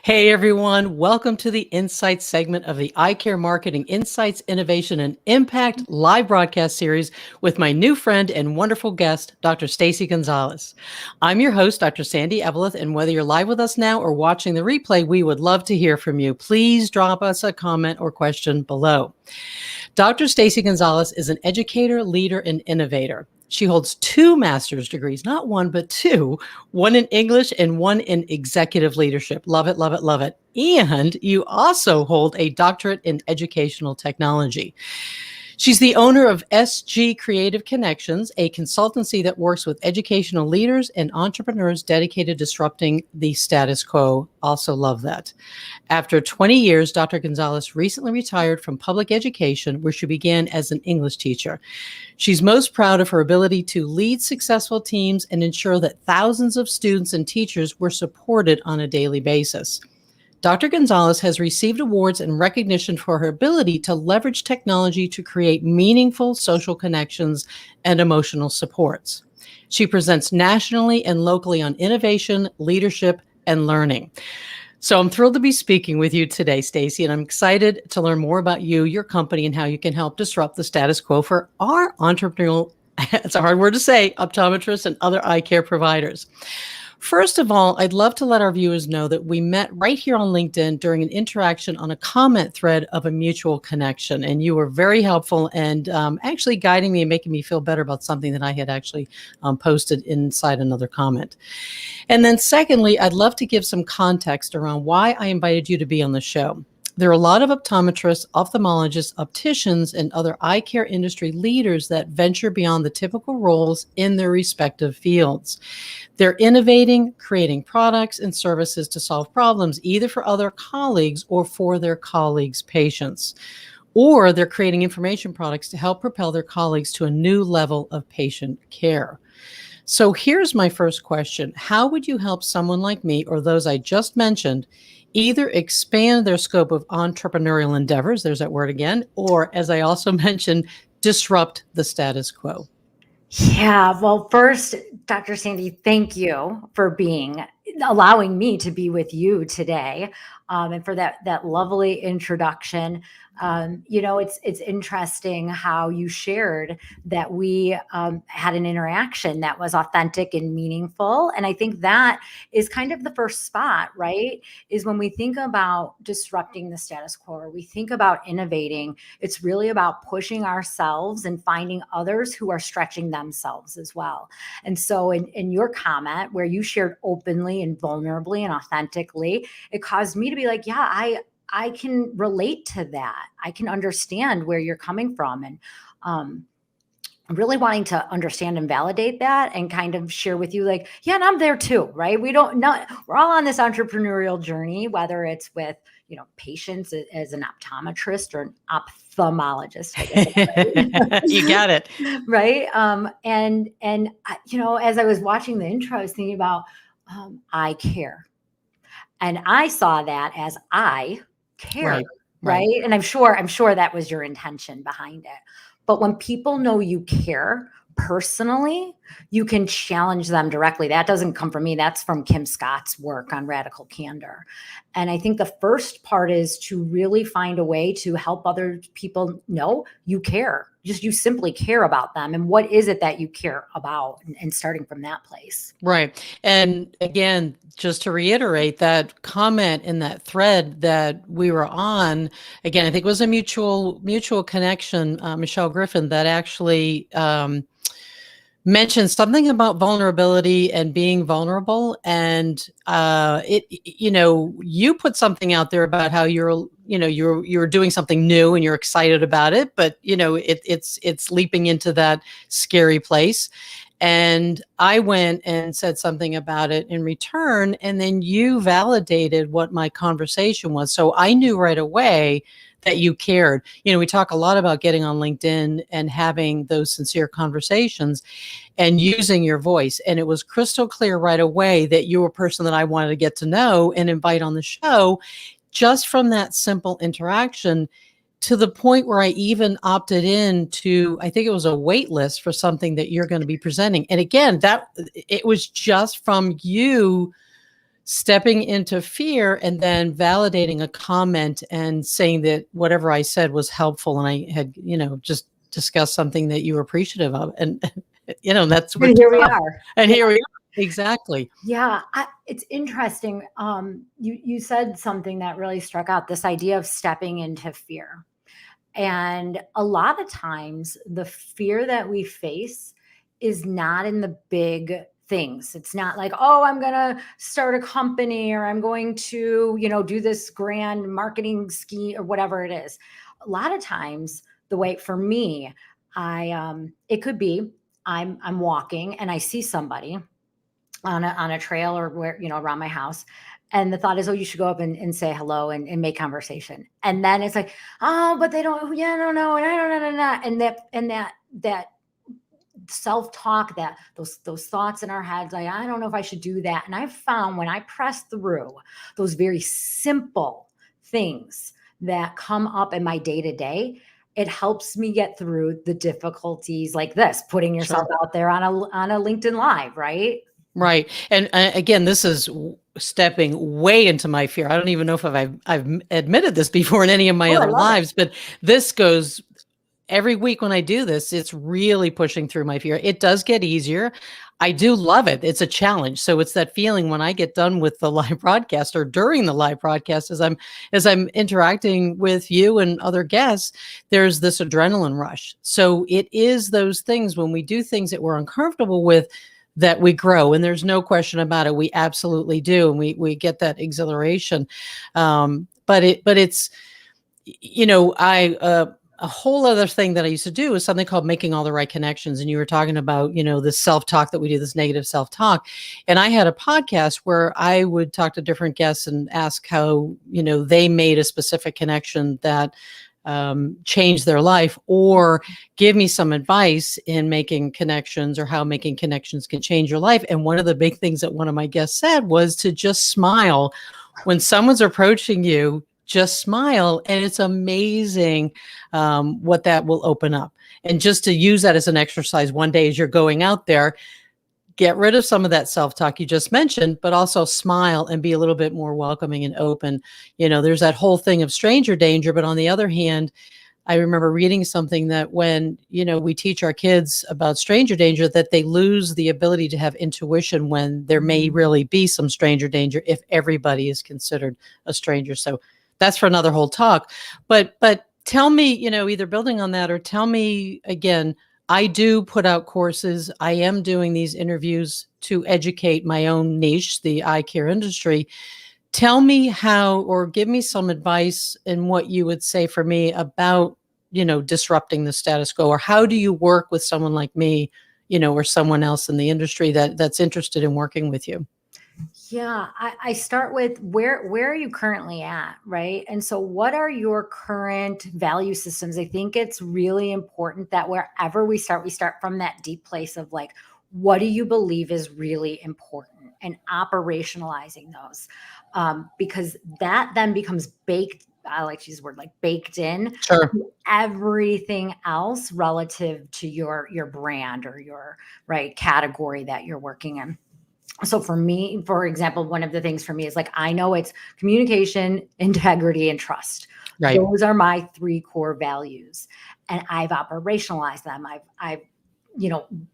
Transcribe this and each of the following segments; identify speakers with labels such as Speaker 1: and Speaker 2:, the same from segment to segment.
Speaker 1: Hey everyone, welcome to the Insights segment of the Eye Care Marketing Insights, Innovation, and Impact live broadcast series with my new friend and wonderful guest, Dr. Stacey Gonzales. I'm your host, Dr. Sandy Eveleth, and whether you're live with us now or watching the replay, we would love to hear from you. Please drop us a comment or question below. Dr. Stacey Gonzales is an educator, leader, and innovator. She holds 2 master's degrees, not one, but 2, one in English and one in executive leadership. Love it, love it, love it. And you also hold a doctorate in educational technology. She's the owner of SG Creative Connections, a consultancy that works with educational leaders and entrepreneurs dedicated to disrupting the status quo. Also love that. After 20 years, Dr. Gonzales recently retired from public education, where she began as an English teacher. She's most proud of her ability to lead successful teams and ensure that thousands of students and teachers were supported on a daily basis. Dr. Gonzales has received awards and recognition for her ability to leverage technology to create meaningful social connections and emotional supports. She presents nationally and locally on innovation, leadership, and learning. So I'm thrilled to be speaking with you today, Stacey, and I'm excited to learn more about you, your company, and how you can help disrupt the status quo for our entrepreneurial, it's a hard word to say, optometrists and other eye care providers. First of all, I'd love to let our viewers know that we met right here on LinkedIn during an interaction on a comment thread of a mutual connection. And you were very helpful and actually guiding me and making me feel better about something that I had actually posted inside another comment. And then secondly, I'd love to give some context around why I invited you to be on the show. There are a lot of optometrists, ophthalmologists, opticians, and other eye care industry leaders that venture beyond the typical roles in their respective fields. They're innovating, creating products and services to solve problems, either for other colleagues or for their colleagues' patients. Or they're creating information products to help propel their colleagues to a new level of patient care. So here's my first question. How would you help someone like me or those I just mentioned either expand their scope of entrepreneurial endeavors, there's that word again, or as I also mentioned, disrupt the status quo?
Speaker 2: Yeah, well, first, Dr. Sandy, thank you for allowing me to be with you today, and for that lovely introduction. It's interesting how you shared that we had an interaction that was authentic and meaningful, and I think that is kind of the first spot, right? Is when we think about disrupting the status quo, or we think about innovating, it's really about pushing ourselves and finding others who are stretching themselves as well. And so in your comment where you shared openly and vulnerably and authentically, it caused me to be like, yeah, I can relate to that. I can understand where you're coming from. And I'm really wanting to understand and validate that and kind of share with you like, yeah, and I'm there too, right? We're all on this entrepreneurial journey, whether it's with, patients as an optometrist or an ophthalmologist. I guess,
Speaker 1: You got it.
Speaker 2: Right. As I was watching the intro, I was thinking about eye care. And I saw that as I care, right? And I'm sure that was your intention behind it. But when people know you care personally, you can challenge them directly. That doesn't come from me. That's from Kim Scott's work on radical candor. And I think the first part is to really find a way to help other people know you care. You simply care about them. And what is it that you care about? And starting from that place.
Speaker 1: Right. And again, just to reiterate, that comment in that thread that we were on, again, I think it was a mutual connection, Michelle Griffin, that actually mentioned something about vulnerability and being vulnerable. And you put something out there about how you're doing something new and you're excited about it, but it's leaping into that scary place. And I went and said something about it in return, and then you validated what my conversation was. So I knew right away that you cared. We talk a lot about getting on LinkedIn and having those sincere conversations and using your voice. And it was crystal clear right away that you were a person that I wanted to get to know and invite on the show, just from that simple interaction, to the point where I even opted in to, I think it was a wait list for something that you're going to be presenting. And again, it was just from you stepping into fear and then validating a comment and saying that whatever I said was helpful and I had, just discussed something that you were appreciative of. And, that's what,
Speaker 2: And here we are.
Speaker 1: and here we are. Exactly.
Speaker 2: Yeah, it's interesting. You said something that really struck out, this idea of stepping into fear. And a lot of times the fear that we face is not in the big things. It's not like, oh, I'm going to start a company or I'm going to, do this grand marketing scheme or whatever it is. A lot of times the way for me, it could be I'm walking and I see somebody on a trail or where, around my house. And the thought is, oh, you should go up and say hello and make conversation. And then it's like, oh, but they don't, yeah, I don't know. And I don't know. And that self-talk, that those thoughts in our heads, like, I don't know if I should do that. And I've found when I press through those very simple things that come up in my day-to-day, it helps me get through the difficulties like this, putting yourself out there on a LinkedIn Live, right?
Speaker 1: Right. And again, this is stepping way into my fear. I don't even know if I've admitted this before in any of my other lives, but this goes every week when I do this, it's really pushing through my fear. It does get easier. I do love it. It's a challenge. So it's that feeling when I get done with the live broadcast or during the live broadcast, as I'm interacting with you and other guests, there's this adrenaline rush. So it is those things when we do things that we're uncomfortable with, that we grow, and there's no question about it. We absolutely do, and we get that exhilaration. But it's, a whole other thing that I used to do is something called making all the right connections. And you were talking about, this self-talk that we do, this negative self-talk. And I had a podcast where I would talk to different guests and ask how, they made a specific connection that change their life, or give me some advice in making connections or how making connections can change your life. And one of the big things that one of my guests said was to just smile when someone's approaching you. Just smile, and it's amazing what that will open up. And just to use that as an exercise one day as you're going out there, get rid of some of that self-talk you just mentioned, but also smile and be a little bit more welcoming and open. There's that whole thing of stranger danger, but on the other hand, I remember reading something that when, we teach our kids about stranger danger, that they lose the ability to have intuition when there may really be some stranger danger if everybody is considered a stranger. So that's for another whole talk. But tell me, either building on that or tell me again, I do put out courses. I am doing these interviews to educate my own niche, the eye care industry. Tell me how, or give me some advice in what you would say for me about, disrupting the status quo, or how do you work with someone like me, or someone else in the industry that's interested in working with you?
Speaker 2: Yeah, I start with where are you currently at, right? And so what are your current value systems? I think it's really important that wherever we start from that deep place of like, what do you believe is really important, and operationalizing those, because that then becomes baked. I like to use the word like baked in.
Speaker 1: Sure.
Speaker 2: To everything else relative to your brand or your category that you're working in. So for me, for example, one of the things for me is like, I know it's communication, integrity, and trust.
Speaker 1: Right.
Speaker 2: Those are my 3 core values, and I've operationalized them. I've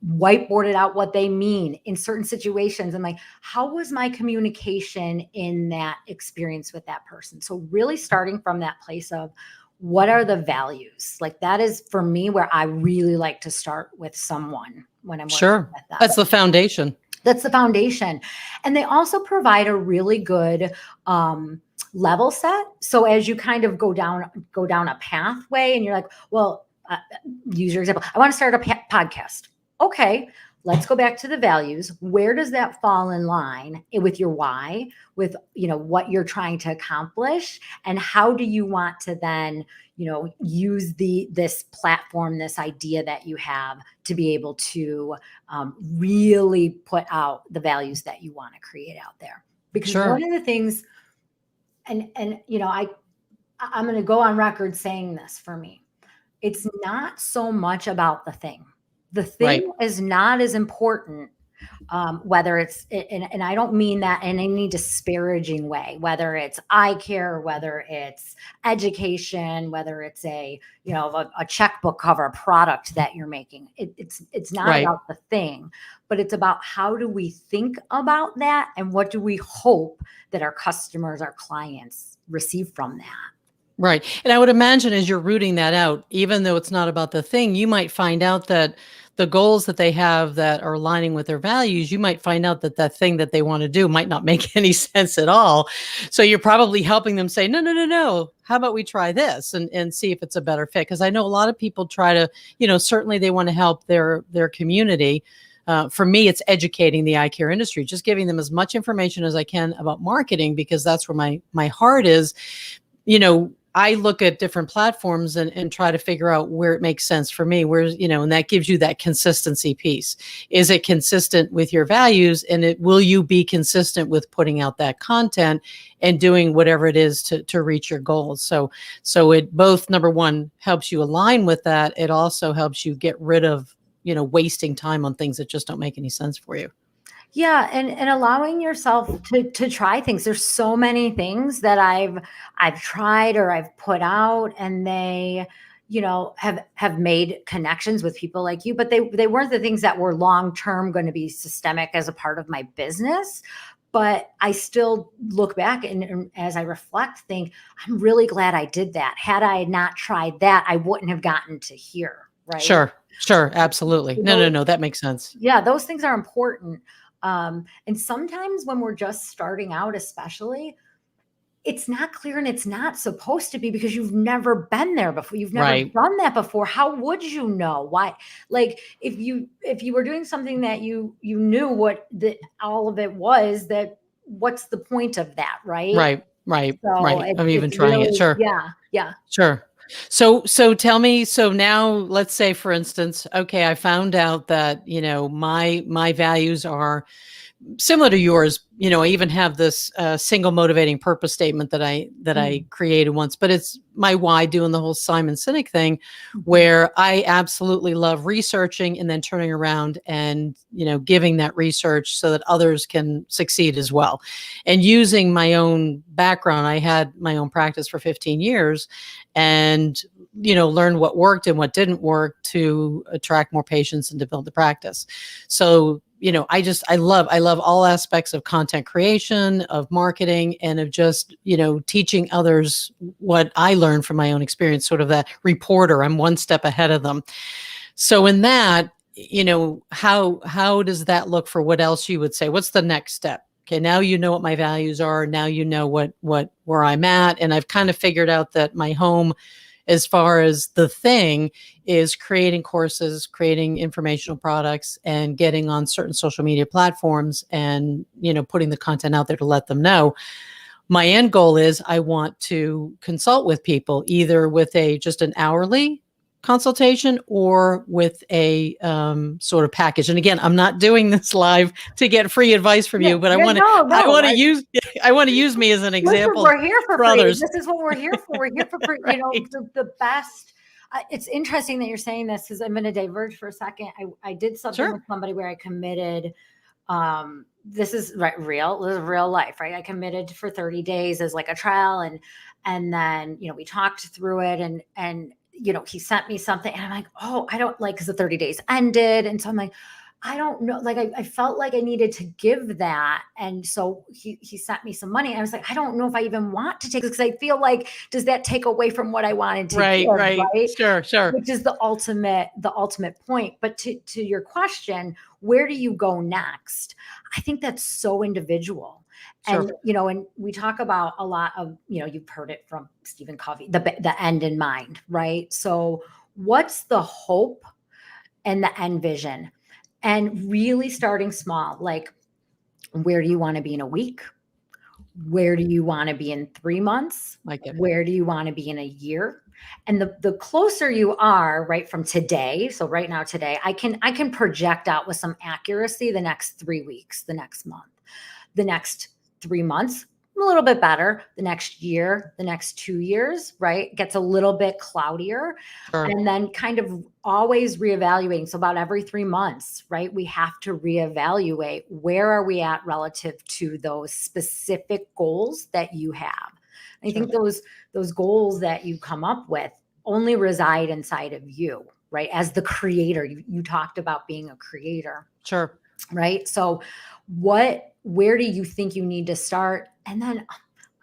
Speaker 2: whiteboarded out what they mean in certain situations. I'm like, how was my communication in that experience with that person? So really starting from that place of what are the values? Like that is for me where I really like to start with someone when I'm working with them.
Speaker 1: That's the foundation.
Speaker 2: That's the foundation. And they also provide a really good level set. So as you kind of go down a pathway and you're like, well, use your example. I want to start a podcast. Okay, let's go back to the values. Where does that fall in line with your why, with what you're trying to accomplish, and how do you want to then use this platform, this idea that you have to be able to really put out the values that you want to create out there. Because one of the things, and I'm going to go on record saying this, for me, it's not so much about the thing. The thing is not as important whether it's, and I don't mean that in any disparaging way, whether it's eye care, whether it's education, whether it's a checkbook cover, a product that you're making. It's not
Speaker 1: Right.
Speaker 2: about the thing, but it's about how do we think about that and what do we hope that our customers, our clients receive from that.
Speaker 1: Right. And I would imagine as you're rooting that out, even though it's not about the thing, you might find out that the goals that they have that are aligning with their values, you might find out that that thing that they want to do might not make any sense at all. So you're probably helping them say, no, no, no, no. How about we try this and see if it's a better fit? Because I know a lot of people try to, certainly they want to help their community. For me, it's educating the eye care industry, just giving them as much information as I can about marketing, because that's where my heart is. I look at different platforms and try to figure out where it makes sense for me, and that gives you that consistency piece. Is it consistent with your values? And will you be consistent with putting out that content and doing whatever it is to reach your goals? So it both, number one, helps you align with that. It also helps you get rid of, wasting time on things that just don't make any sense for you.
Speaker 2: Yeah, and allowing yourself to try things. There's so many things that I've tried or I've put out, and they, have made connections with people like you, but they weren't the things that were long term going to be systemic as a part of my business. But I still look back and as I reflect, think I'm really glad I did that. Had I not tried that, I wouldn't have gotten to here. Right.
Speaker 1: Sure, absolutely. No, that makes sense.
Speaker 2: Yeah, those things are important. And sometimes when we're just starting out, especially, it's not clear and it's not supposed to be, because you've never been there before. You've never
Speaker 1: Right.
Speaker 2: done that before. How would you know why? Like if you were doing something that you knew what all of it was, that what's the point of that? Right.
Speaker 1: Right.
Speaker 2: So
Speaker 1: I'm even
Speaker 2: it's
Speaker 1: trying it.
Speaker 2: really,
Speaker 1: Sure.
Speaker 2: yeah.
Speaker 1: Sure. So tell me, so now let's say, for instance, okay, I found out that, my values are similar to yours. I even have this single motivating purpose statement that I created once, but it's my why, doing the whole Simon Sinek thing, where I absolutely love researching and then turning around and, giving that research so that others can succeed as well. And using my own background, I had my own practice for 15 years and, learned what worked and what didn't work to attract more patients and to build the practice. So I love all aspects of content creation, of marketing, and of just, teaching others what I learned from my own experience, sort of that reporter. I'm one step ahead of them. So in that, how does that look for what else you would say? What's the next step? Okay, now you know what my values are. Now you know where I'm at. And I've kind of figured out that my home, as far as the thing, is creating courses, creating informational products, and getting on certain social media platforms and, putting the content out there to let them know. My end goal is I want to consult with people, either with just an hourly consultation or with a sort of package. And again, I'm not doing this live to get free advice from you, but I want to use me as an example.
Speaker 2: We're here for free.
Speaker 1: Others.
Speaker 2: This is what we're here for. We're here for free.
Speaker 1: Right.
Speaker 2: The best. It's interesting that you're saying this, because I'm going to diverge for a second. I did something with somebody where I committed. This is real. This is real life, right? I committed for 30 days as like a trial, and then we talked through it, and he sent me something, and I'm like, oh, I don't like, because the 30 days ended, and so I'm like, I don't know. Like I felt like I needed to give that. And so he sent me some money. And I was like, I don't know if I even want to take this, because I feel like, does that take away from what I wanted to give? Right.
Speaker 1: Sure.
Speaker 2: Which is the ultimate point. But to your question, where do you go next? I think that's so individual. Sure. And, and we talk about a lot of, you've heard it from Stephen Covey, the end in mind, right? So what's the hope and the end vision? And really starting small, like, where do you want to be in a week? Where do you want to be in 3 months? Where do you want to be in a year? And the closer you are, right, from today. So right now, today, I can project out with some accuracy the next 3 weeks, the next month, the next 3 months. a little bit better. The next year, the next 2 years, right, gets a little bit cloudier.
Speaker 1: Sure.
Speaker 2: And then kind of always reevaluating. So about every 3 months, right, we have to reevaluate where are we at relative to those specific goals that you have. And I
Speaker 1: Sure.
Speaker 2: think those goals that you come up with only reside inside of you, right? As the creator, you talked about being a creator,
Speaker 1: Sure.
Speaker 2: right? So where do you think you need to start? And then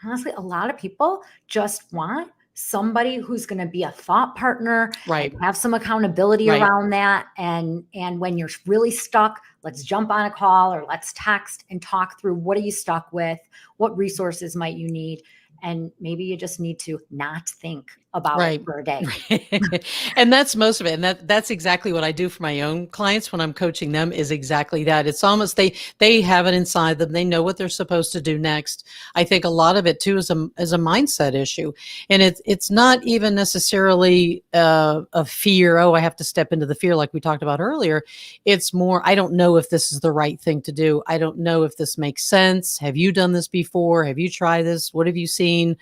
Speaker 2: honestly, a lot of people just want somebody who's going to be a thought partner and
Speaker 1: Right.
Speaker 2: have some accountability
Speaker 1: Right.
Speaker 2: around that. And when you're really stuck, let's jump on a call or let's text and talk through what are you stuck with? What resources might you need? And maybe you just need to not think about it
Speaker 1: Right.
Speaker 2: for a day.
Speaker 1: And that's most of it. And that's exactly what I do for my own clients when I'm coaching them, is exactly that. It's almost they have it inside them. They know what they're supposed to do next. I think a lot of it too is a mindset issue. And it's not even necessarily a fear, oh, I have to step into the fear like we talked about earlier. It's more, I don't know if this is the right thing to do. I don't know if this makes sense. Have you done this before? Have you tried this? What have you seen?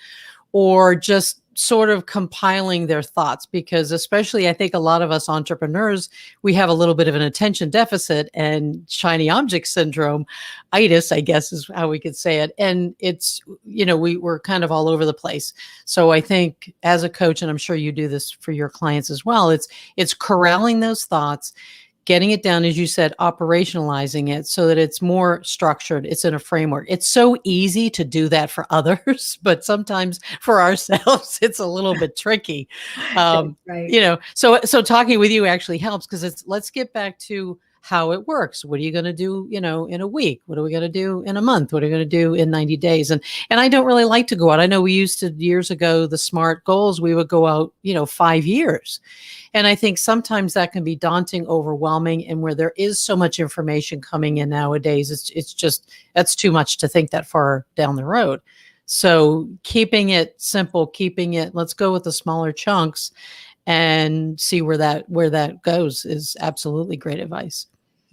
Speaker 1: Or just sort of compiling their thoughts, because especially I think a lot of us entrepreneurs, we have a little bit of an attention deficit and shiny object syndrome, itis, I guess is how we could say it. And it's, we're kind of all over the place. So I think as a coach, and I'm sure you do this for your clients as well, it's corralling those thoughts, getting it down, as you said, operationalizing it so that it's more structured. It's in a framework. It's so easy to do that for others, but sometimes for ourselves, it's a little bit tricky.
Speaker 2: Right.
Speaker 1: So talking with you actually helps, because let's get back to how it works. What are you going to do, in a week? What are we going to do in a month? What are we going to do in 90 days? And I don't really like to go out. I know we used to, years ago, the SMART goals, we would go out, 5 years. And I think sometimes that can be daunting, overwhelming, and where there is so much information coming in nowadays, it's just, that's too much to think that far down the road. So keeping it simple, let's go with the smaller chunks and see where that goes is absolutely great advice.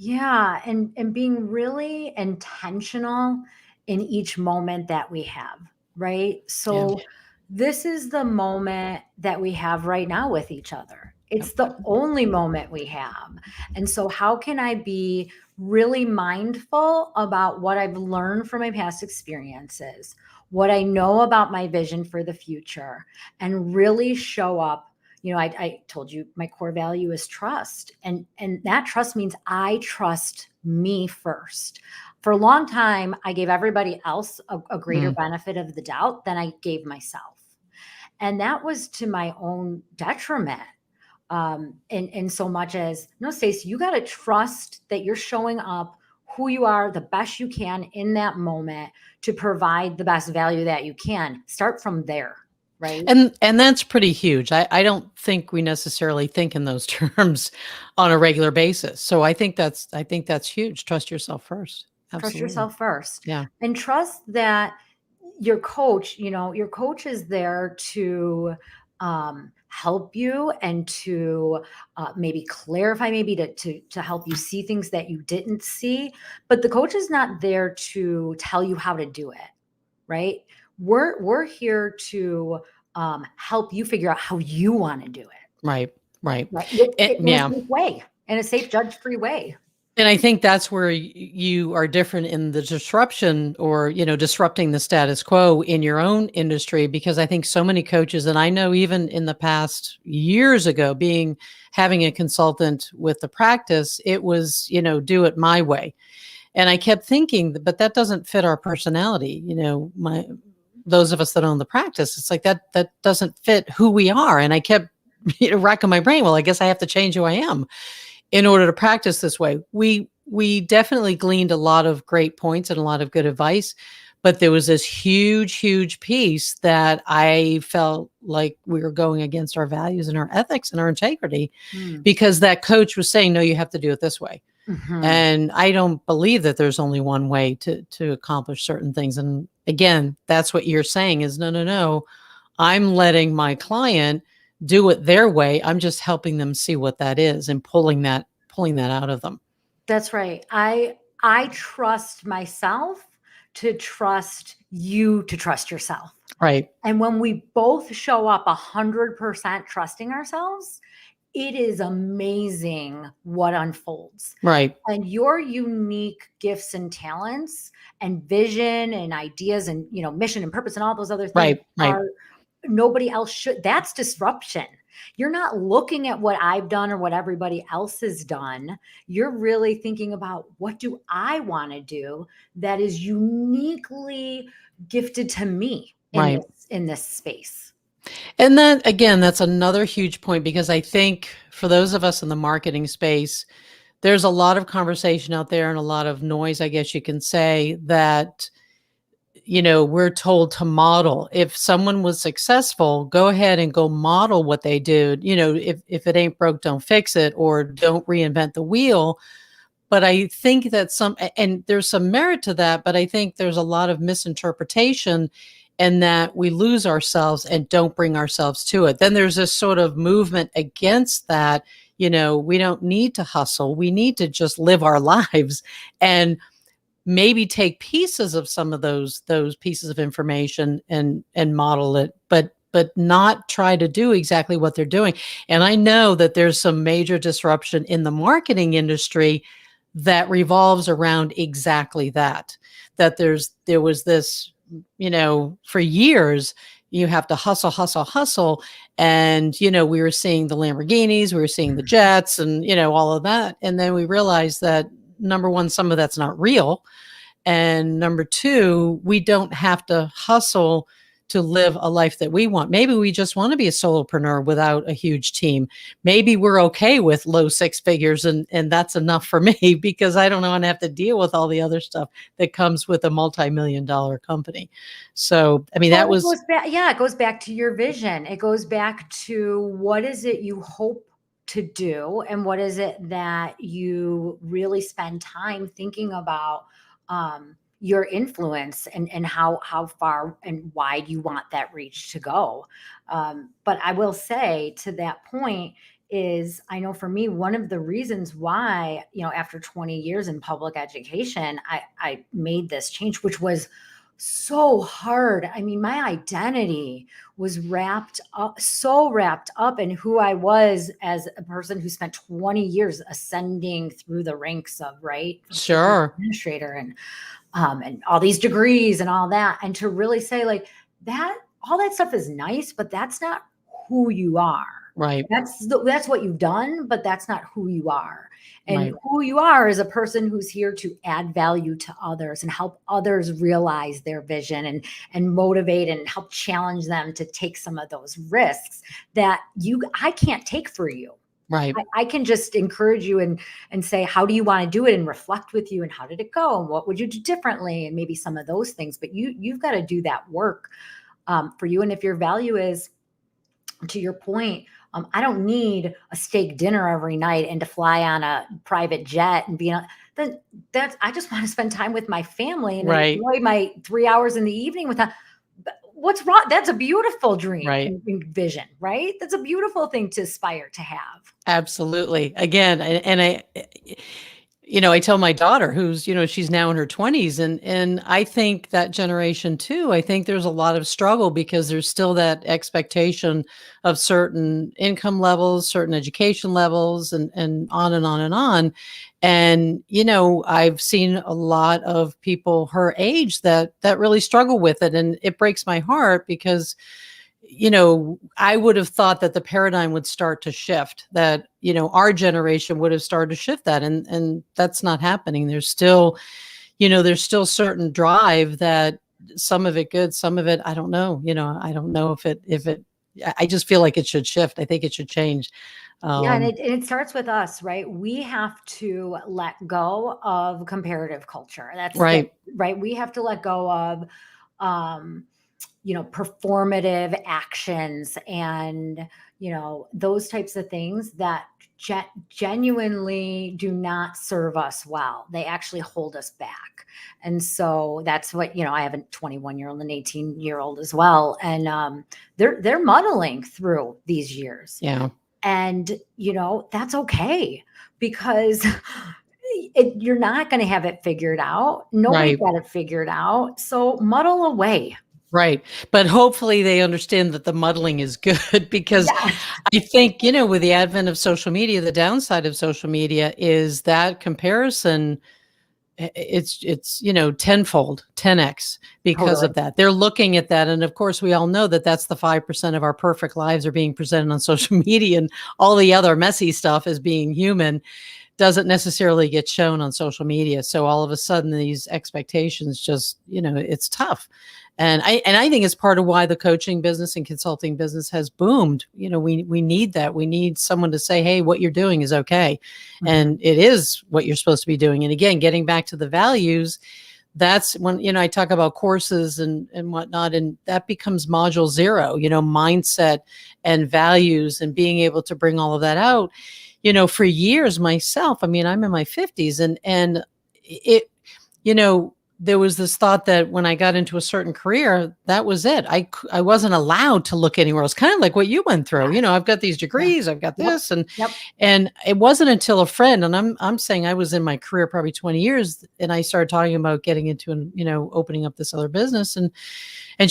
Speaker 2: Yeah, and being really intentional in each moment that we have, right?
Speaker 1: Yeah.
Speaker 2: So this is the moment that we have right now with each other.
Speaker 1: Yep.
Speaker 2: It's the only moment we have. And so how can I be really mindful about what I've learned from my past experiences, what I know about my vision for the future, and really show up. I told you my core value is trust. And that trust means I trust me first. For a long time, I gave everybody else a greater benefit of the doubt than I gave myself. And that was to my own detriment. In so much as, no, Stacey, you got to trust that you're showing up who you are the best you can in that moment to provide the best value that you can. Start from there. Right.
Speaker 1: And that's pretty huge. I don't think we necessarily think in those terms on a regular basis. So I think that's huge. Trust yourself first.
Speaker 2: Trust
Speaker 1: Absolutely.
Speaker 2: yourself first.
Speaker 1: Yeah.
Speaker 2: And trust that your coach is there to help you and to maybe clarify, maybe to help you see things that you didn't see. But the coach is not there to tell you how to do it, right? We're here to help you figure out how you want to do it.
Speaker 1: Right.
Speaker 2: Right. In a
Speaker 1: Yeah.
Speaker 2: safe way, in a safe, judge-free way.
Speaker 1: And I think that's where you are different in the disruption, or, disrupting the status quo in your own industry, because I think so many coaches, and I know even in the past years ago, having a consultant with the practice, it was, do it my way. And I kept thinking, but that doesn't fit our personality. Those of us that own the practice, it's like that doesn't fit who we are. And I kept racking my brain. Well, I guess I have to change who I am in order to practice this way. We definitely gleaned a lot of great points and a lot of good advice, but there was this huge piece that I felt like we were going against our values and our ethics and our integrity, because that coach was saying, no, you have to do it this way.
Speaker 2: Mm-hmm.
Speaker 1: And I don't believe that there's only one way to accomplish certain things. And again, that's what you're saying is, no, I'm letting my client do it their way. I'm just helping them see what that is and pulling that out of them.
Speaker 2: That's right. I trust myself to trust you to trust yourself.
Speaker 1: Right.
Speaker 2: And when we both show up 100% trusting ourselves, it is amazing what unfolds.
Speaker 1: Right.
Speaker 2: And your unique gifts and talents and vision and ideas and, mission and purpose and all those other things
Speaker 1: Right.
Speaker 2: are nobody else should. That's disruption. You're not looking at what I've done or what everybody else has done. You're really thinking about, what do I want to do that is uniquely gifted to me
Speaker 1: Right.
Speaker 2: in this space.
Speaker 1: And then again, that's another huge point, because I think for those of us in the marketing space, there's a lot of conversation out there and a lot of noise, I guess you can say, that we're told to model. If someone was successful, go ahead and go model what they do. If it ain't broke, don't fix it, or don't reinvent the wheel. But I think that and there's some merit to that, but I think there's a lot of misinterpretation, and that we lose ourselves and don't bring ourselves to it. Then there's this sort of movement against that. We don't need to hustle. We need to just live our lives and maybe take pieces of some of those pieces of information and model it, but not try to do exactly what they're doing. And I know that there's some major disruption in the marketing industry that revolves around exactly that. That there was this, for years, you have to hustle, hustle, hustle. And, we were seeing the Lamborghinis, we were seeing the jets and, all of that. And then we realized that, number one, some of that's not real. And number two, we don't have to hustle to live a life that we want. Maybe we just want to be a solopreneur without a huge team. Maybe we're okay with low six figures and that's enough for me, because I don't want to have to deal with all the other stuff that comes with a multi-million-dollar company. So, I mean,
Speaker 2: It goes back to your vision. It goes back to, what is it you hope to do, and what is it that you really spend time thinking about, your influence and how far and wide you want that reach to go. But I will say, to that point, is, I know for me, one of the reasons why, after 20 years in public education, I made this change, which was so hard. I mean, my identity was so wrapped up in who I was as a person who spent 20 years ascending through the ranks of, right?
Speaker 1: Sure.
Speaker 2: Administrator and all these degrees and all that. And to really say, like, that, all that stuff is nice, but that's not who you are.
Speaker 1: Right.
Speaker 2: That's what you've done, but that's not who you are. And
Speaker 1: Right.
Speaker 2: who you are is a person who's here to add value to others and help others realize their vision and motivate and help challenge them to take some of those risks that I can't take for you.
Speaker 1: Right.
Speaker 2: I can just encourage you and say, how do you want to do it, and reflect with you, and how did it go, and what would you do differently, and maybe some of those things. But you've got to do that work for you. And if your value is, to your point, I don't need a steak dinner every night and to fly on a private jet and I just want to spend time with my family and
Speaker 1: Right.
Speaker 2: enjoy my 3 hours in the evening with them. What's wrong? That's a beautiful dream,
Speaker 1: Right.
Speaker 2: and vision, right? That's a beautiful thing to aspire to have.
Speaker 1: Absolutely. Again, and I tell my daughter, who's, she's now in her 20s, and I think that generation too, I think there's a lot of struggle because there's still that expectation of certain income levels, certain education levels, and on and on and on. And, I've seen a lot of people her age that really struggle with it. And it breaks my heart because, I would have thought that the paradigm would start to shift, that, our generation would have started to shift that. And that's not happening. There's still certain drive, that some of it good, some of it, I don't know, I don't know if it, I just feel like it should shift. I think it should change.
Speaker 2: Yeah, and it starts with us, right? We have to let go of comparative culture. That's
Speaker 1: right.
Speaker 2: Right. We have to let go of, performative actions and, those types of things that genuinely do not serve us well. They actually hold us back. And so that's what, I have a 21-year-old and 18-year-old as well. And they're muddling through these years.
Speaker 1: Yeah.
Speaker 2: And, that's okay, because you're not going to have it figured out. Nobody's
Speaker 1: Right.
Speaker 2: got it figured out. So muddle away.
Speaker 1: Right. But hopefully they understand that the muddling is good because
Speaker 2: Yes.
Speaker 1: I think, with the advent of social media, the downside of social media is that comparison, it's tenfold, 10x because
Speaker 2: Totally.
Speaker 1: of that. They're looking at that. And of course, we all know that that's the 5% of our perfect lives are being presented on social media, and all the other messy stuff as being human doesn't necessarily get shown on social media. So all of a sudden these expectations just, it's tough. And I think it's part of why the coaching business and consulting business has boomed. We need that. We need someone to say, hey, what you're doing is okay.
Speaker 2: Mhm.
Speaker 1: And it is what you're supposed to be doing. And again, getting back to the values, that's when, I talk about courses and whatnot, and that becomes module 0, mindset and values and being able to bring all of that out. For years myself, I'm in my 50s, and it, there was this thought that when I got into a certain career, that was it. I wasn't allowed to look anywhere else, kind of like what you went through.
Speaker 2: Yes.
Speaker 1: I've got these
Speaker 2: Yeah.
Speaker 1: degrees, I've got
Speaker 2: Yep.
Speaker 1: this, and
Speaker 2: Yep.
Speaker 1: and it wasn't until a friend, and I'm saying I was in my career probably 20 years, and I started talking about getting into opening up this other business, and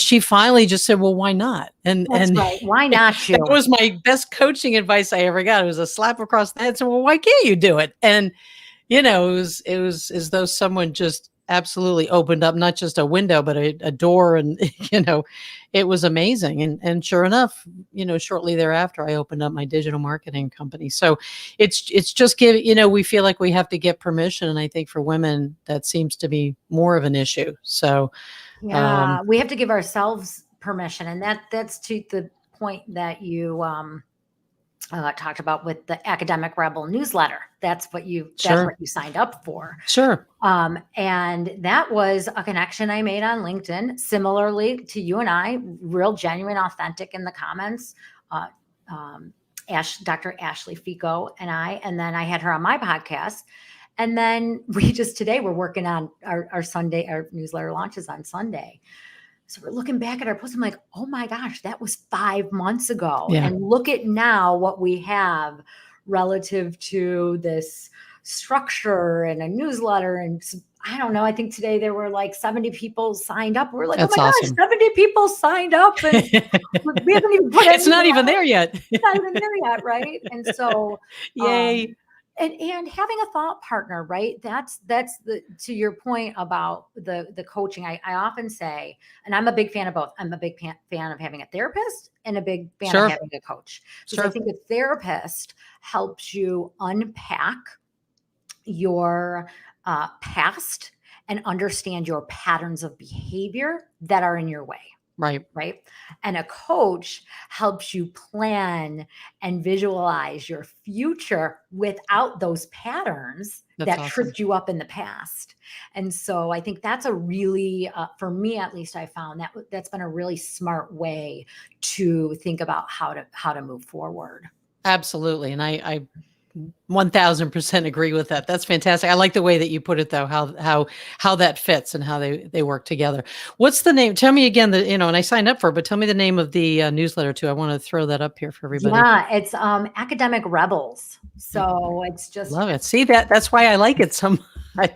Speaker 1: she finally just said, well, why not?
Speaker 2: That's right. Why not you?
Speaker 1: That was my best coaching advice I ever got. It was a slap across the head. So, well, why can't you do it? And it was as though someone just absolutely opened up not just a window, but a door. And, it was amazing. And sure enough, shortly thereafter, I opened up my digital marketing company. So it's just we feel like we have to get permission. And I think for women, that seems to be more of an issue. So,
Speaker 2: Yeah, we have to give ourselves permission. And that's to the point that you talked about with the Academic Rebel newsletter. That's what you signed up for.
Speaker 1: Sure.
Speaker 2: And that was a connection I made on LinkedIn, similarly to you and I, real, genuine, authentic in the comments. Dr. Ashley Fico and then I had her on my podcast. And then today we're working on our Sunday, our newsletter launches on Sunday. So we're looking back at our post. I'm like, oh my gosh, that was 5 months ago.
Speaker 1: Yeah.
Speaker 2: And look at now what we have relative to this structure and a newsletter. And I don't know, I think today there were like 70 people signed up. We're like,
Speaker 1: That's
Speaker 2: oh my
Speaker 1: awesome.
Speaker 2: gosh, 70 people signed up. And we haven't even put
Speaker 1: it's not even there yet.
Speaker 2: It's not even there yet, right? And so,
Speaker 1: yay.
Speaker 2: And having a thought partner, right? That's to your point about the coaching. I often say, and I'm a big fan of both. I'm a big fan of having a therapist and a big fan
Speaker 1: Sure.
Speaker 2: of having a coach. Because I think a therapist helps you unpack your past and understand your patterns of behavior that are in your way. Right. And a coach helps you plan and visualize your future without those patterns that
Speaker 1: awesome.
Speaker 2: tripped you up in the past. And so I think that's a really, for me, at least I found that's been a really smart way to think about how to move forward.
Speaker 1: Absolutely. And I 1000% agree with that. That's fantastic. I like the way that you put it, though, how that fits and how they work together. What's the name? Tell me again and I signed up for it, but tell me the name of the newsletter too. I want to throw that up here for everybody.
Speaker 2: Yeah, it's Academic Rebels. So it's just
Speaker 1: love it. See that's why I like it so much.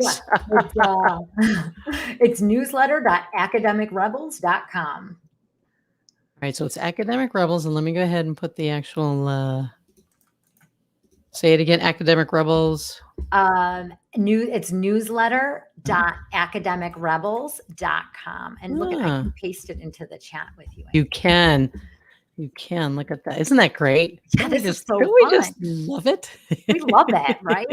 Speaker 2: It's newsletter.academicrebels.com.
Speaker 1: All right, so it's Academic Rebels, and let me go ahead and put the actual say it again, Academic Rebels.
Speaker 2: It's newsletter.academicrebels.com. And look, I can paste it into the chat with you.
Speaker 1: You can. Look at that. Isn't that great?
Speaker 2: Yeah, this is so
Speaker 1: we
Speaker 2: fun.
Speaker 1: just love it.
Speaker 2: We love it, right?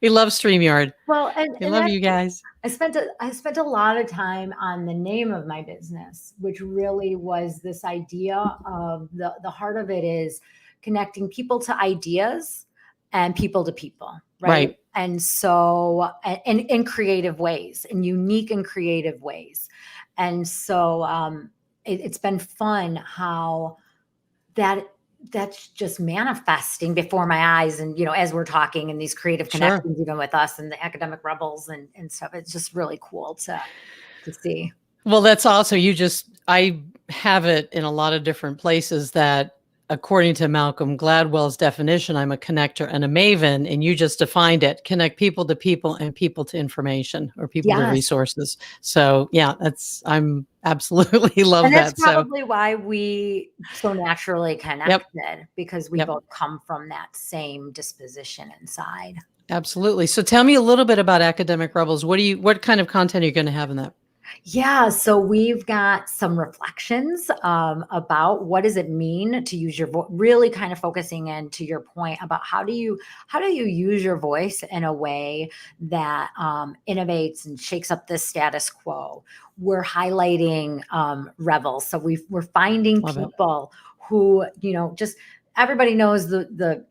Speaker 1: We love StreamYard.
Speaker 2: Well, and
Speaker 1: love you guys.
Speaker 2: I spent a lot of time on the name of my business, which really was this idea of the heart of it is connecting people to ideas and people to people, right? And so, and in creative ways, in unique and creative ways. And so it's been fun how that's just manifesting before my eyes. And, as we're talking and these creative connections, even with us and the Academic Rebels and stuff, it's just really cool to see.
Speaker 1: Well, that's also, I have it in a lot of different places that according to Malcolm Gladwell's definition, I'm a connector and a maven, and you just defined it: connect people to people and people to information, or people to
Speaker 2: Yes.
Speaker 1: resources. So yeah, I'm absolutely love
Speaker 2: And that's
Speaker 1: that. So
Speaker 2: probably why we so naturally
Speaker 1: yep,
Speaker 2: connected, because we
Speaker 1: yep,
Speaker 2: both come from that same disposition inside.
Speaker 1: absolutely. So tell me a little bit about Academic Rebels. What kind of content are you going to have in that?
Speaker 2: Yeah, so we've got some reflections about what does it mean to use your voice, really kind of focusing in to your point about how do you use your voice in a way that innovates and shakes up the status quo. We're highlighting rebels, so we're finding
Speaker 1: Love it.
Speaker 2: people who, just everybody knows the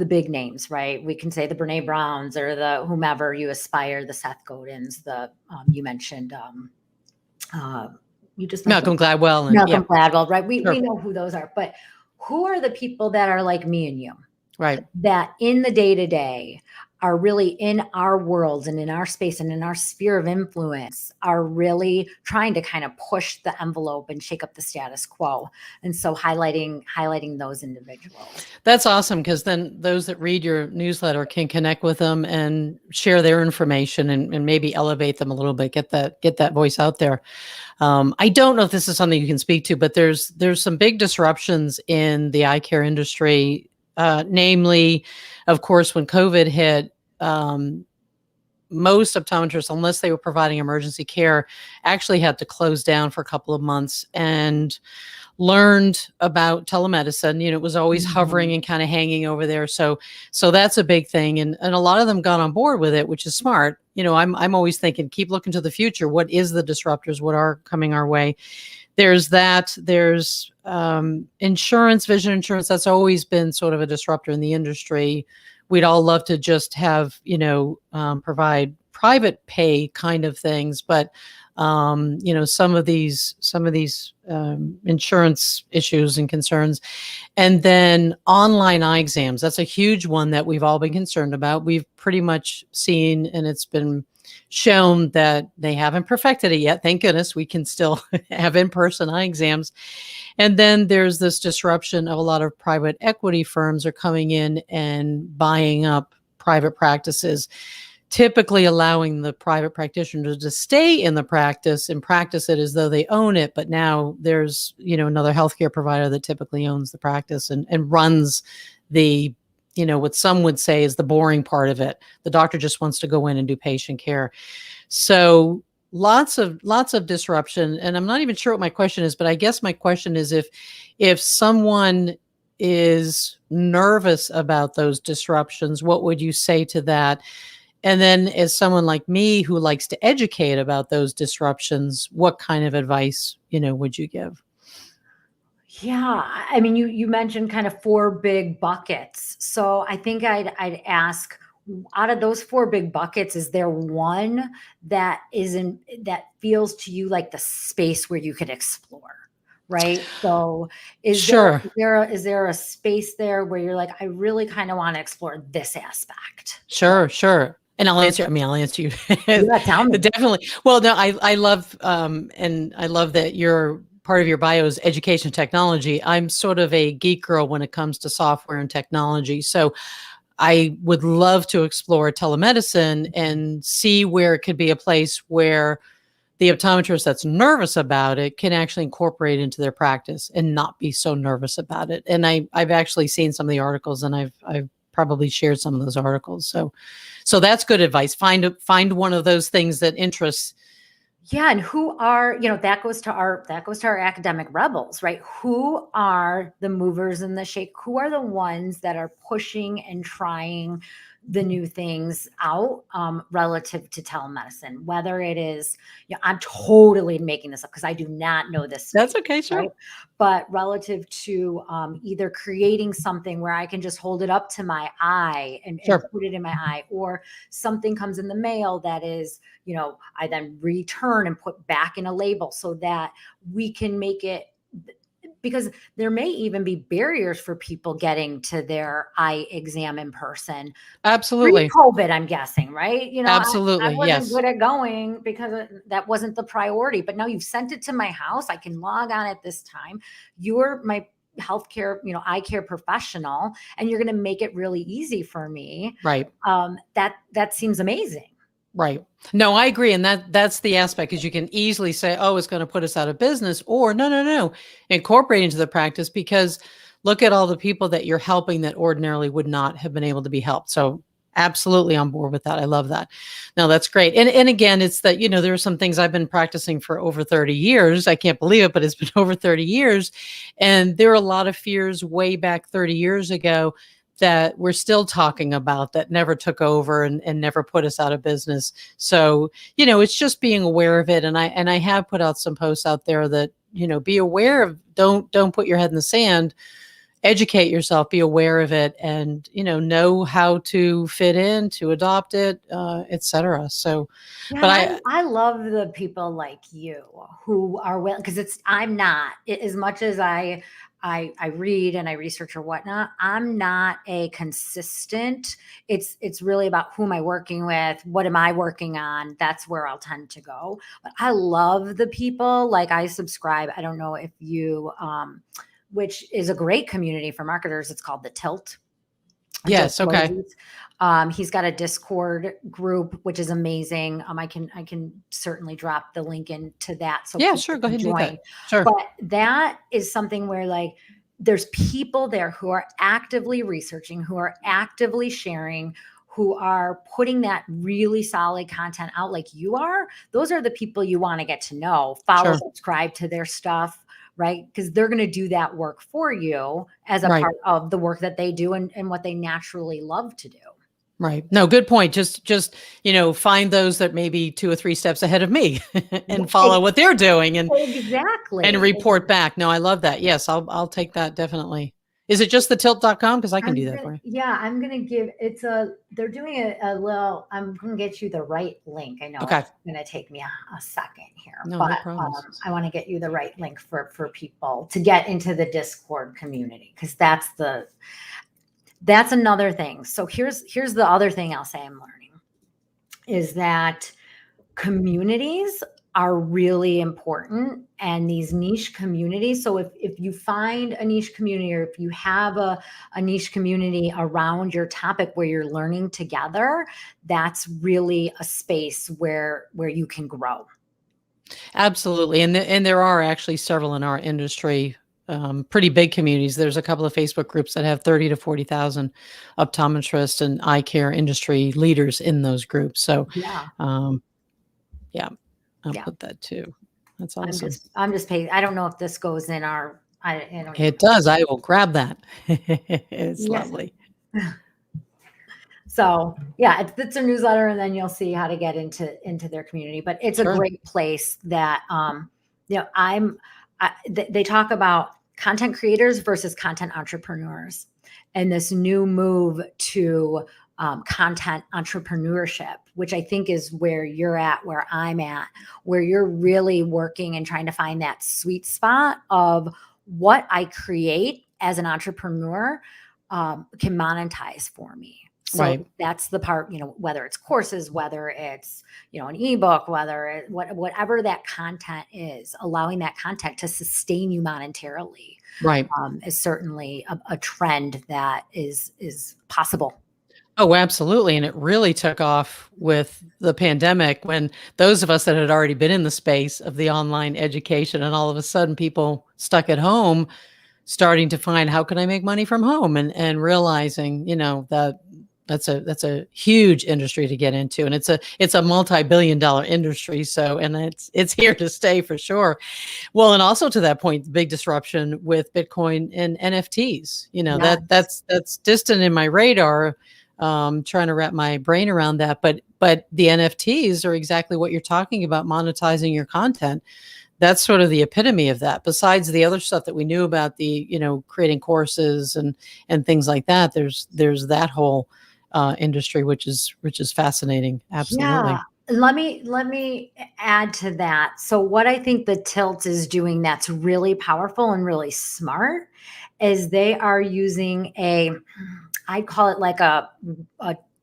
Speaker 2: big names, right? We can say the Brene Browns or the whomever you aspire, the Seth Godins, the you mentioned uh, you just mentioned
Speaker 1: Malcolm Gladwell, and
Speaker 2: Malcolm
Speaker 1: yeah,
Speaker 2: Gladwell, right? We
Speaker 1: sure,
Speaker 2: know who those are, but who are the people that are like me and you,
Speaker 1: right.
Speaker 2: that in the day to day are really in our worlds and in our space and in our sphere of influence, are really trying to kind of push the envelope and shake up the status quo. And so highlighting those individuals.
Speaker 1: That's awesome, because then those that read your newsletter can connect with them and share their information, and maybe elevate them a little bit, get that voice out there. I don't know if this is something you can speak to, but there's some big disruptions in the eye care industry, namely, of course, when COVID hit. Most optometrists, unless they were providing emergency care, actually had to close down for a couple of months, and learned about telemedicine. It was always hovering
Speaker 2: Mhm.
Speaker 1: and kind of hanging over there. So that's a big thing. And a lot of them got on board with it, which is smart. I'm always thinking, keep looking to the future. What is the disruptors? What are coming our way? There's that. There's insurance, vision insurance. That's always been sort of a disruptor in the industry. We'd all love to just have, provide private pay kind of things, but some of these insurance issues and concerns. And then online eye exams. That's a huge one that we've all been concerned about. We've pretty much seen, and it's been shown that they haven't perfected it yet. Thank goodness we can still have in-person eye exams. And then there's this disruption of a lot of private equity firms are coming in and buying up private practices, typically allowing the private practitioner to stay in the practice and practice it as though they own it. But now there's, another healthcare provider that typically owns the practice and runs the, what some would say is the boring part of it. The doctor just wants to go in and do patient care. So lots of disruption. And I'm not even sure what my question is, but I guess my question is, if someone is nervous about those disruptions, what would you say to that? And then as someone like me who likes to educate about those disruptions, what kind of advice, would you give?
Speaker 2: Yeah, I mean, you mentioned kind of four big buckets. So I think I'd ask, out of those four big buckets, is there one that feels to you like the space where you could explore? Right. So
Speaker 1: Sure,
Speaker 2: is there a space there where you're like, I really kind of want to explore this aspect?
Speaker 1: sure. And I'll answer you.
Speaker 2: Yeah, tell me.
Speaker 1: Definitely. Well, no, I love, and I love that your part of your bio is education technology. I'm sort of a geek girl when it comes to software and technology. So I would love to explore telemedicine and see where it could be a place where the optometrist that's nervous about it can actually incorporate it into their practice and not be so nervous about it. And I've actually seen some of the articles, and I've probably shared some of those articles. So that's good advice. Find one of those things that interests.
Speaker 2: Yeah, and who are, that goes to our academic rebels, right? Who are the movers in the shake? Who are the ones that are pushing and trying the new things out relative to telemedicine? Whether it is, I'm totally making this up because I do not know this space,
Speaker 1: That's okay, sure.
Speaker 2: right? But relative to either creating something where I can just hold it up to my eye and
Speaker 1: Sure.
Speaker 2: put it in my eye, or something comes in the mail that is, I then return and put back in a label so that we can make it, because there may even be barriers for people getting to their eye exam in person.
Speaker 1: Absolutely.
Speaker 2: Pre-COVID, I'm guessing, right? I
Speaker 1: Absolutely.
Speaker 2: wasn't
Speaker 1: Yes.
Speaker 2: good at going because that wasn't the priority, but now you've sent it to my house. I can log on at this time. You're healthcare, eye care professional, and you're going to make it really easy for me.
Speaker 1: Right.
Speaker 2: That seems amazing.
Speaker 1: Right. No, I agree. And that's the aspect, is you can easily say, oh, it's going to put us out of business, or no, incorporate into the practice, because look at all the people that you're helping that ordinarily would not have been able to be helped. So absolutely on board with that. I love that. No, that's great. And again, it's that, there are some things I've been practicing for over 30 years. I can't believe it, but it's been over 30 years. And there are a lot of fears way back 30 years ago that we're still talking about that never took over and never put us out of business. So, it's just being aware of it. And I have put out some posts out there that, be aware of, don't put your head in the sand, educate yourself, be aware of it, and, know how to fit in, to adopt it, et cetera. So,
Speaker 2: Yeah,
Speaker 1: but
Speaker 2: I love the people like you who are willing, because I'm not, as much as I read and I research or whatnot, I'm not a consistent. It's really about who am I working with? What am I working on? That's where I'll tend to go. But I love the people, like I subscribe. I don't know if you, which is a great community for marketers. It's called the Tilt.
Speaker 1: yes. Okay.
Speaker 2: He's got a Discord group, which is amazing. I can certainly drop the link into that. So
Speaker 1: Yeah, sure. Go ahead and do that. Sure.
Speaker 2: But that is something where, like, there's people there who are actively researching, who are actively sharing, who are putting that really solid content out like you are. Those are the people you want to get to know, follow,
Speaker 1: Sure.
Speaker 2: subscribe to their stuff. Right? Because they're going to do that work for you as a
Speaker 1: Right.
Speaker 2: part of the work that they do and what they naturally love to do.
Speaker 1: Right. No, good point. Just, find those that may be 2 or 3 steps ahead of me and follow what they're doing and
Speaker 2: Exactly.
Speaker 1: report back. No, I love that. Yes, I'll take that definitely. Is it just the tilt.com? Because I can do that for you.
Speaker 2: Yeah, I'm going to give they're doing a little, I'm going to get you the right link. I know
Speaker 1: Okay.
Speaker 2: it's going to take me a second here,
Speaker 1: No
Speaker 2: but
Speaker 1: problem.
Speaker 2: I want to get you the right link for people to get into the Discord community, because that's another thing. So here's the other thing I'll say I'm learning is that communities are really important, and these niche communities. So if you find a niche community, or if you have a niche community around your topic where you're learning together, that's really a space where you can grow.
Speaker 1: Absolutely. And there are actually several in our industry, pretty big communities. There's a couple of Facebook groups that have 30 to 40,000 optometrists and eye care industry leaders in those groups. So,
Speaker 2: Yeah.
Speaker 1: Yeah, I'll put that too. That's awesome.
Speaker 2: I'm just paying. I don't know if this goes in our, I don't
Speaker 1: It does. I will grab that. It's lovely.
Speaker 2: So yeah, it's a newsletter, and then you'll see how to get into their community. But it's a great place that, they talk about content creators versus content entrepreneurs, and this new move to content entrepreneurship, which I think is where you're at, where I'm at, where you're really working and trying to find that sweet spot of what I create as an entrepreneur can monetize for me. So that's the part, whether it's courses, whether it's, an ebook, whether whatever that content is, allowing that content to sustain you monetarily, is certainly a trend that is possible.
Speaker 1: Oh, absolutely. And it really took off with the pandemic, when those of us that had already been in the space of the online education, and all of a sudden people stuck at home starting to find, how can I make money from home, and realizing, that's a huge industry to get into, and it's a multi-billion-dollar industry. So, and it's here to stay for sure. Well, and also to that point, the big disruption with Bitcoin and NFTs, that's distant in my radar. Trying to wrap my brain around that, but the NFTs are exactly what you're talking about, monetizing your content. That's sort of the epitome of that. Besides the other stuff that we knew about, the creating courses and things like that, there's that whole industry, which is fascinating. Absolutely.
Speaker 2: Yeah. Let me add to that. So what I think the Tilt is doing that's really powerful and really smart is they are using I call it like a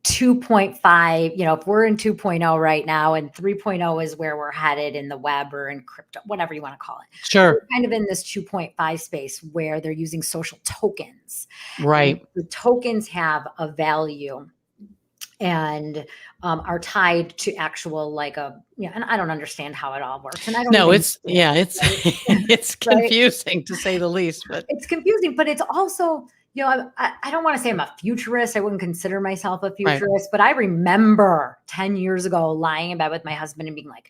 Speaker 2: 2.5, if we're in 2.0 right now, and 3.0 is where we're headed in the web or in crypto, whatever you want to call it. We're
Speaker 1: Sure.
Speaker 2: kind of in this 2.5 space where they're using social tokens. And
Speaker 1: Right.
Speaker 2: the tokens have a value and are tied to actual and I don't understand how it all works. And I don't
Speaker 1: No,
Speaker 2: even,
Speaker 1: it's it's
Speaker 2: right?
Speaker 1: confusing to say the least, but
Speaker 2: It's confusing, but it's also, I don't want to say I'm a futurist. I wouldn't consider myself a
Speaker 1: right.
Speaker 2: futurist, but I remember 10 years ago lying in bed with my husband and being like,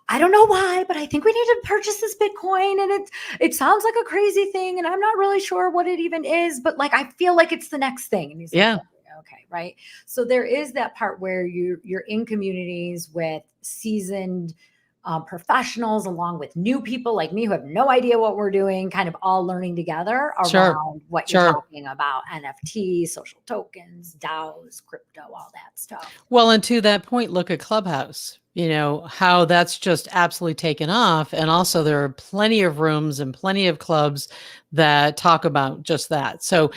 Speaker 2: I don't know why, but I think we need to purchase this Bitcoin. And it sounds like a crazy thing. And I'm not really sure what it even is, but I feel like it's the next thing. And he's like,
Speaker 1: Yeah,
Speaker 2: okay, right. So there is that part where you're in communities with seasoned professionals along with new people like me who have no idea what we're doing, kind of all learning together
Speaker 1: sure.
Speaker 2: around what you're
Speaker 1: Sure.
Speaker 2: talking about: NFTs, social tokens, DAOs, crypto, all that stuff.
Speaker 1: Well, and to that point, look at Clubhouse, how that's just absolutely taken off. And also, there are plenty of rooms and plenty of clubs that talk about just that. So,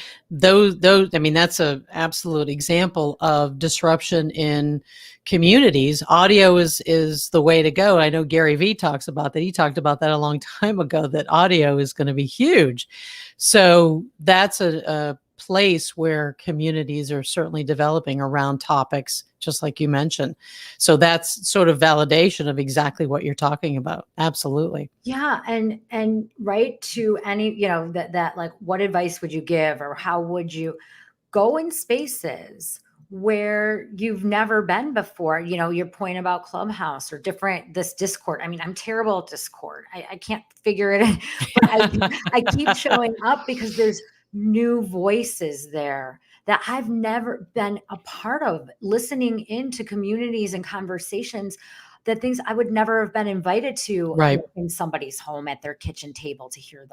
Speaker 1: I mean, that's an absolute example of disruption in communities. Audio is the way to go. I know Gary Vee talks about that. He talked about that a long time ago, that audio is going to be huge. So, that's a place where communities are certainly developing around topics, just like you mentioned. So that's sort of validation of exactly what you're talking about. Absolutely.
Speaker 2: Yeah, and right to any, that what advice would you give, or how would you go in spaces where you've never been before? Your point about Clubhouse or this Discord. I mean, I'm terrible at Discord. I can't figure it out, but I keep showing up because there's new voices there that I've never been a part of, listening into communities and conversations, that things I would never have been invited to
Speaker 1: Right.
Speaker 2: in somebody's home at their kitchen table to hear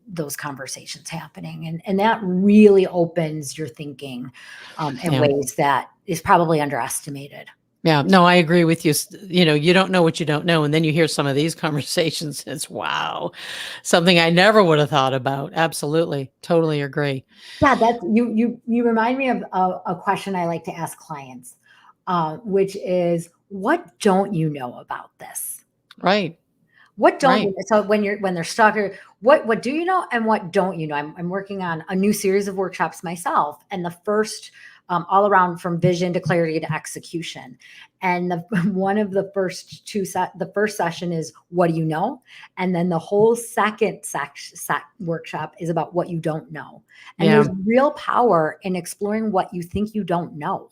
Speaker 2: those conversations happening. And that really opens your thinking in
Speaker 1: Yeah.
Speaker 2: ways that is probably underestimated.
Speaker 1: Yeah. No, I agree with you. You don't know what you don't know. And then you hear some of these conversations. It's wow. Something I never would have thought about. Absolutely. Totally agree.
Speaker 2: Yeah, that's you remind me of a question I like to ask clients, which is, what don't you know about this?
Speaker 1: Right.
Speaker 2: What don't
Speaker 1: Right.
Speaker 2: you? So when they're stuck, or what do you know and what don't you know? I'm working on a new series of workshops myself, and the first, all around from vision to clarity to execution. And one of the first the first session is, what do you know? And then the whole second workshop is about what you don't know. And
Speaker 1: Yeah.
Speaker 2: there's real power in exploring what you think you don't know.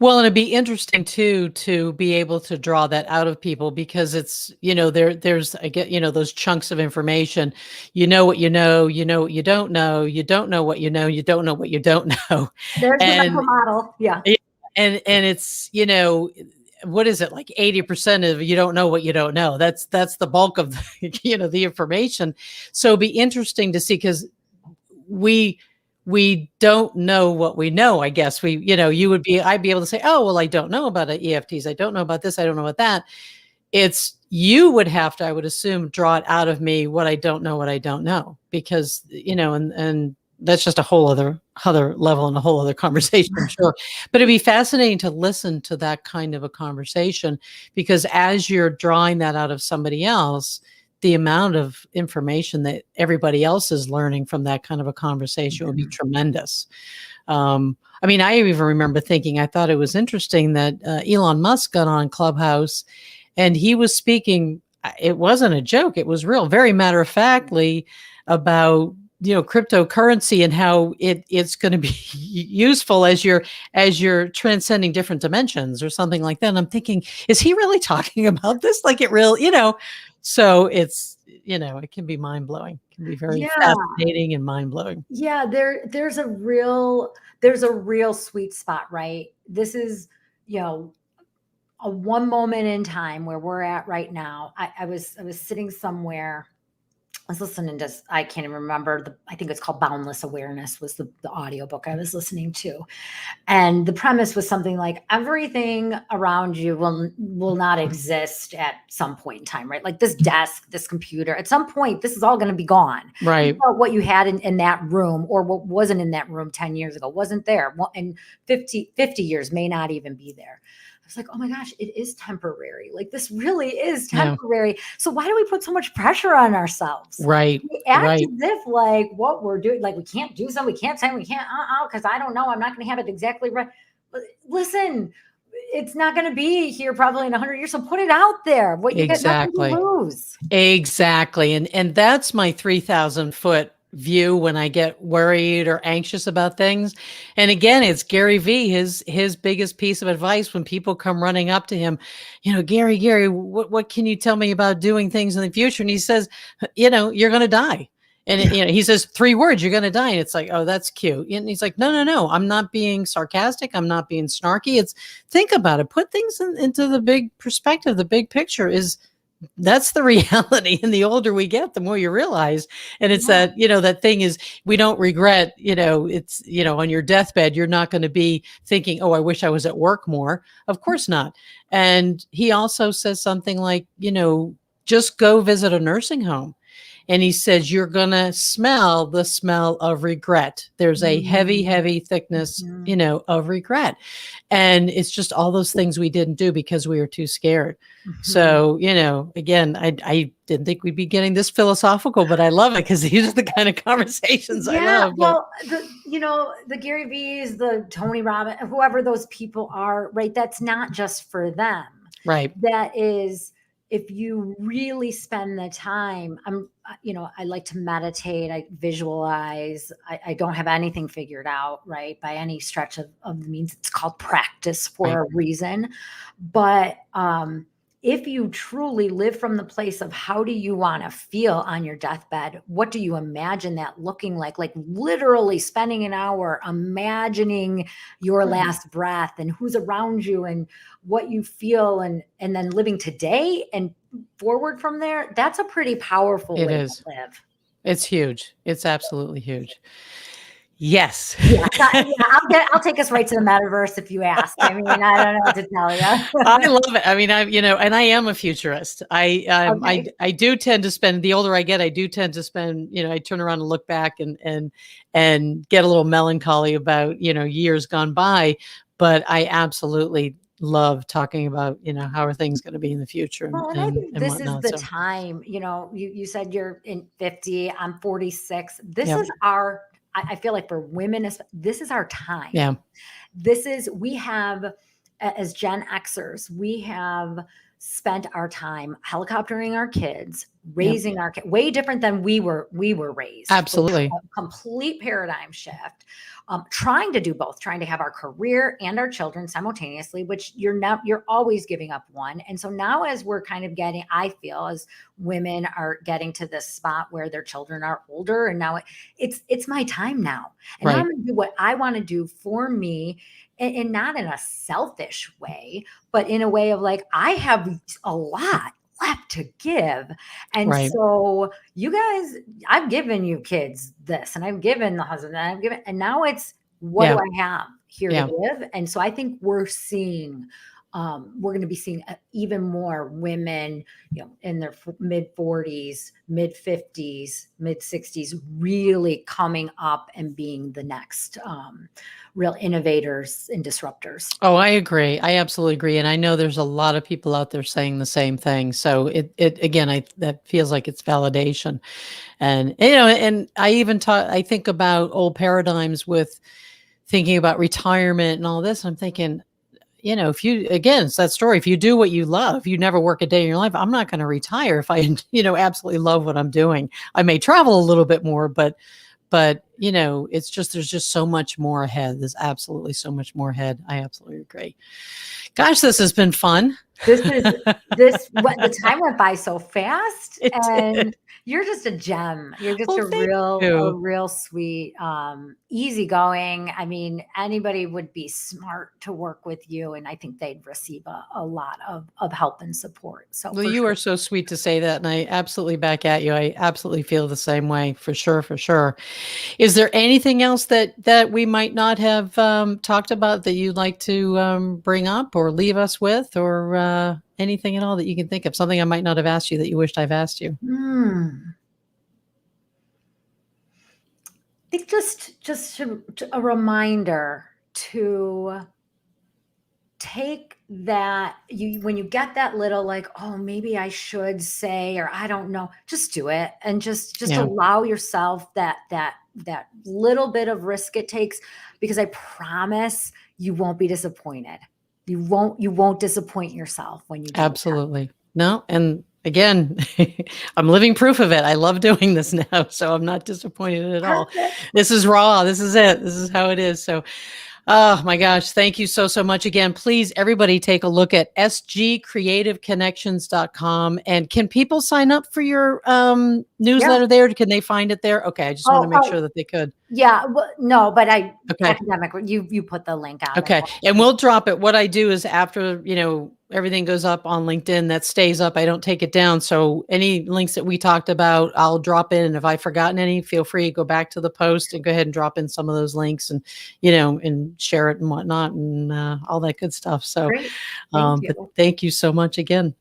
Speaker 1: Well, and it'd be interesting too to be able to draw that out of people, because it's, there's I get, those chunks of information. You know what you know, you know what you don't know what you know, you don't know what you don't know.
Speaker 2: There's the
Speaker 1: And
Speaker 2: mental model. Yeah.
Speaker 1: yeah, and it's, what is it, like 80% of you don't know what you don't know. That's the bulk of the, the information. So it'd be interesting to see, because we don't know what we know. I guess I'd be able to say, oh, well, I don't know about EFTs. I don't know about this. I don't know about that. It's, you would have to, I would assume, draw it out of me what I don't know, because, and that's just a whole other level and a whole other conversation, I'm sure. But it'd be fascinating to listen to that kind of a conversation, because as you're drawing that out of somebody else, the amount of information that everybody else is learning from that kind of a conversation would be tremendous. I mean, I even remember thinking, I thought it was interesting that Elon Musk got on Clubhouse and he was speaking. It wasn't a joke. It was real, very matter of factly, about, cryptocurrency and how it's going to be useful as you're transcending different dimensions or something like that. And I'm thinking, is he really talking about this? Like, it real, so it's, it can be mind blowing. It can be very
Speaker 2: Yeah.
Speaker 1: fascinating and mind blowing.
Speaker 2: Yeah, there's a real sweet spot, right? This is, a one moment in time where we're at right now. I was sitting somewhere I was listening to, I can't even remember I think it's called Boundless Awareness was the audiobook I was listening to. And the premise was something like everything around you will not exist at some point in time, right? Like this desk, this computer, at some point, this is all going to be gone.
Speaker 1: Right.
Speaker 2: What you had in that room or what wasn't in that room 10 years ago wasn't there. And 50 years may not even be there. I was like, oh my gosh, it is temporary. Like this really is temporary. So why do we put so much pressure on ourselves?
Speaker 1: Right.
Speaker 2: We act
Speaker 1: Right.
Speaker 2: as if like what we're doing, like we can't do something, we can't say, we can't, because I don't know, I'm not going to have it exactly right. But listen, it's not going to be here probably in 100 years. So put it out there. What you got nothing to lose.
Speaker 1: Exactly. And that's my 3,000-foot view when I get worried or anxious about things. And again, it's Gary V, his biggest piece of advice when people come running up to him, Gary, what can you tell me about doing things in the future? And he says, you're going to die. And he says 3 words, you're going to die. And it's like, oh, that's cute. And he's like, no, I'm not being sarcastic. I'm not being snarky. Think about it. Put things into the big perspective. The big picture that's the reality. And the older we get, the more you realize. And it's that, that thing is, we don't regret, it's, on your deathbed, you're not going to be thinking, oh, I wish I was at work more. Of course not. And he also says something like, just go visit a nursing home. And he says, you're going to smell the smell of regret. There's a heavy thickness, of regret. And it's just all those things we didn't do because we were too scared. So, again, I didn't think we'd be getting this philosophical, but I love it because these are the kind of conversations I love.
Speaker 2: Well, the Gary V's, the Tony Robbins, whoever those people are, right? That's not just for them.
Speaker 1: Right.
Speaker 2: That is, if you really spend the time, I like to meditate, I visualize, I don't have anything figured out, right? By any stretch of the means. It's called practice for a reason. But if you truly live from the place of how do you want to feel on your deathbed, what do you imagine that looking like literally spending an hour imagining your last breath and who's around you and what you feel and then living today and forward from there, that's a pretty powerful way to live.
Speaker 1: It's huge. It's absolutely huge. Yes.
Speaker 2: I'll take us right to the metaverse if you ask. I mean, I don't know what to tell you.
Speaker 1: I love it. I mean, and I am a futurist. I do tend to spend, the older I get, I do tend to spend, I turn around and look back and get a little melancholy about, years gone by, but I absolutely love talking about, how are things going to be in the future.
Speaker 2: And I think this is the time, you said you're in 50, I'm 46. This is I feel like for women, this is our time.
Speaker 1: Yeah.
Speaker 2: We have, as Gen Xers, we have spent our time helicoptering our kids, raising our kids, way different than we were raised.
Speaker 1: Absolutely.
Speaker 2: A complete paradigm shift. Trying to do both, trying to have our career and our children simultaneously, which you're always giving up one. And so now as we're kind of getting, I feel as women are getting to this spot where their children are older and now it's my time now. And I'm going to do what I want to do for me and not in a selfish way, but in a way of like, I have a lot left to give. And so you guys, I've given you kids this and I've given the husband that and now it's what do I have here to give? And so I think we're going to be seeing even more women, in their mid 40s, mid 50s, mid 60s, really coming up and being the next real innovators and disruptors.
Speaker 1: Oh, I agree. I absolutely agree. And I know there's a lot of people out there saying the same thing. So that feels like it's validation. And, and I think about old paradigms with thinking about retirement and all this. I'm thinking, it's that story. If you do what you love, you never work a day in your life. I'm not going to retire if I, absolutely love what I'm doing. I may travel a little bit more, but it's just, there's just so much more ahead. There's absolutely so much more ahead. I absolutely agree. Gosh, this has been fun.
Speaker 2: The time went by so fast. And You're just a gem. You're just
Speaker 1: Well,
Speaker 2: a
Speaker 1: thank
Speaker 2: real,
Speaker 1: you.
Speaker 2: sweet, easygoing. I mean, anybody would be smart to work with you, and I think they'd receive a lot of help and support. So
Speaker 1: Well,
Speaker 2: for
Speaker 1: you
Speaker 2: sure.
Speaker 1: are so sweet to say that, and I absolutely back at you. I absolutely feel the same way, for sure, for sure. Is there anything else that we might not have talked about that you'd like to bring up or leave us with, or anything at all that you can think of? Something I might not have asked you that you wished I've asked you?
Speaker 2: I think just a reminder to take that, when you get that little like, oh, maybe I should say, or I don't know, just do it, and just
Speaker 1: Yeah.
Speaker 2: allow yourself that little bit of risk it takes, because I promise you won't be disappointed. You won't disappoint yourself when you do that.
Speaker 1: Absolutely. No, and again, I'm living proof of it. I love doing this now, so I'm not disappointed at all.
Speaker 2: Perfect.
Speaker 1: This is raw. This is it. This is how it is. So, oh my gosh, thank you so much again. Please, everybody, take a look at sgcreativeconnections.com. And can people sign up for your
Speaker 2: Yeah.
Speaker 1: newsletter there? Can they find it there? Okay, I just want to make
Speaker 2: Oh,
Speaker 1: sure that they could.
Speaker 2: yeah. Well, no, but
Speaker 1: Okay.
Speaker 2: academic, you put the link out.
Speaker 1: Okay. And we'll drop it. What I do is after, everything goes up on LinkedIn, that stays up. I don't take it down. So any links that we talked about, I'll drop in. And if I've forgotten any, feel free to go back to the post and go ahead and drop in some of those links and, and share it and whatnot and all that good stuff. So,
Speaker 2: Great. Thank
Speaker 1: but
Speaker 2: you.
Speaker 1: thank you so much again.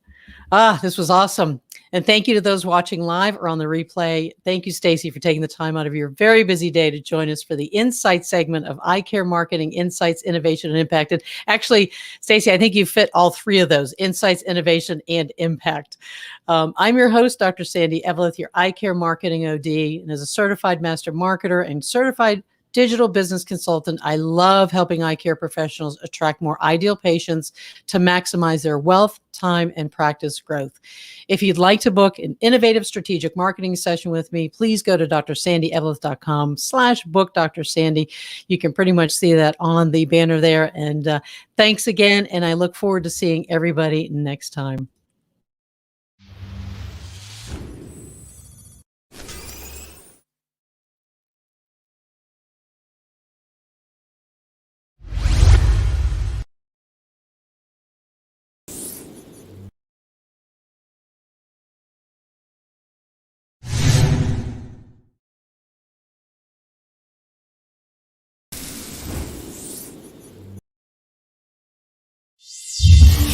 Speaker 1: This was awesome. And thank you to those watching live or on the replay. Thank you, Stacey, for taking the time out of your very busy day to join us for the Insight segment of Eye Care Marketing, Insights, Innovation, and Impact. And actually, Stacey, I think you fit all three of those: insights, innovation, and impact. I'm your host, Dr. Sandy Eveleth, your Eye Care Marketing OD. And as a certified master marketer and certified digital business consultant, I love helping eye care professionals attract more ideal patients to maximize their wealth, time, and practice growth. If you'd like to book an innovative strategic marketing session with me, please go to drsandyeveleth.com/book Dr. Sandy. You can pretty much see that on the banner there. And thanks again. And I look forward to seeing everybody next time.